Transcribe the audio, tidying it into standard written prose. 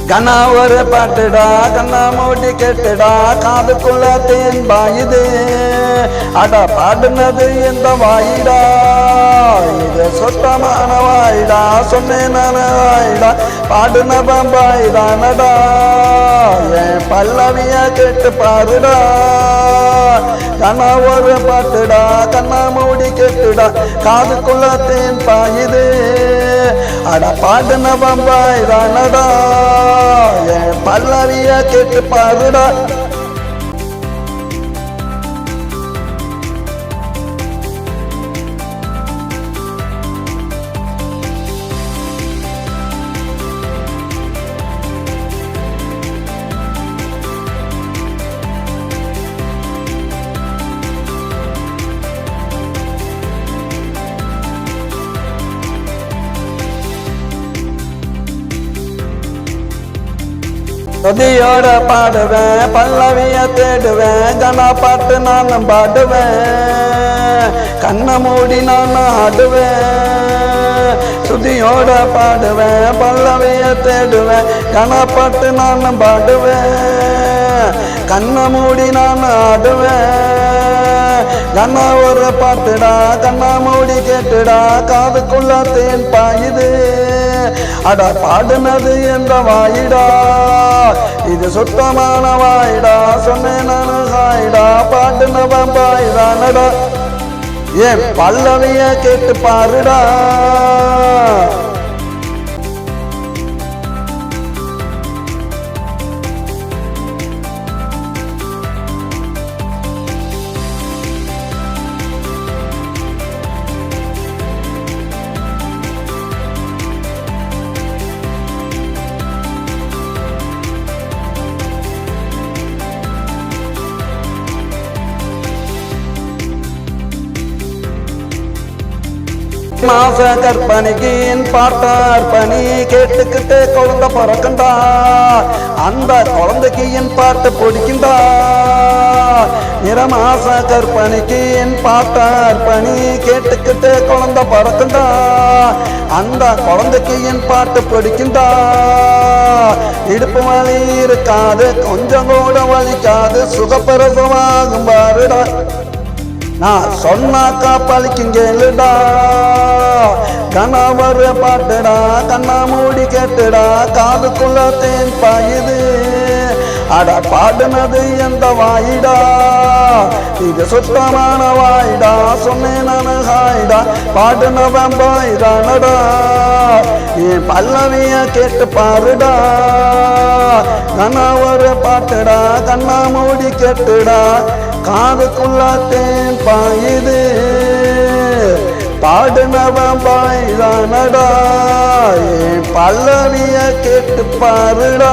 கண்ணா ஒரு பாட்டுடா கண்ணா மூடி கெட்டுடா காதுக்குள்ள தேன் பாயுது அட பாடுனது எந்த வாயிடா இது சொத்தமான வாயிடா சொன்னேன் வாயிடா பாடுன பம்பாயிடானடா என் பல்லவிய கேட்டு பாருடா கண்ணா ஒரு பாட்டுடா கண்ணா மூடி கெட்டுடா காதுக்குள்ள தேன் பாயுது அட பாடுன பம்பாயிடானடா என் பல்லவிய கேட்டு பாருடா தொதியோட பாடுவேன் பல்லவிய தேடுவேன் கண்ணா பாட்டு நானும் பாடுவேன் கண்ணை மூடி நான் ஆடுவேன் சுதியோட பாடுவேன் பல்லவிய தேடுவேன் கண்ணா பாட்டு நானும் பாடுவேன் கண்ணை மூடி நான் ஆடுவேன் கண்ணா ஒரு பாட்டுடா கண்ணா மூடி கேட்டுடா காதுக்குள்ள தேன் பாயுது அட பாடுனது எந்த வாயிடா இது சுத்தமான வாயிடா சொன்னேன் நானு சாயிடா பாடுன பம்பாயிடானடா ஏன் பல்லவிய கேட்டு பாருடா மாச கற்பனைக்கு என் பாட்டார் பணி கேட்டுக்கிட்டு குழந்தை பிறக்குண்டா அந்த குழந்தைக்கு என் பாட்டு பிடிக்குண்டா நிறமாச கற்பனைக்கு என் பாட்டார் பணி கேட்டுக்கிட்டு குழந்தை பிறக்குண்டா அந்த குழந்தைக்கு என் பாட்டு பிடிக்குண்டா இடுப்பு வலி இருக்காது கொஞ்சம் கூட வலிக்காது சுகப்பிரசமாகும் பாருடா நான் சொன்னாக்கா பழிக்குங்கேளுடா கண்ணா ஒரு பாட்டுடா கண்ணா மூடி கேட்டுடா காதுக்குள்ள தேன் பாயுது அட பாடுனது எந்த வாயிடா இது சுத்தமான வாயிடா சொன்னேன் நானு ஹாயிடா பாடுன பம்பாயிடானடா என் பல்லவிய கேட்டு பாருடா கண்ணா ஒரு பாட்டுடா கண்ணா மூடி கேட்டுடா காதுக்குள்ள தேன் பாயுது பாடுனவன் பாய்தானடா என் பல்லவிய கேட்டு பாருடா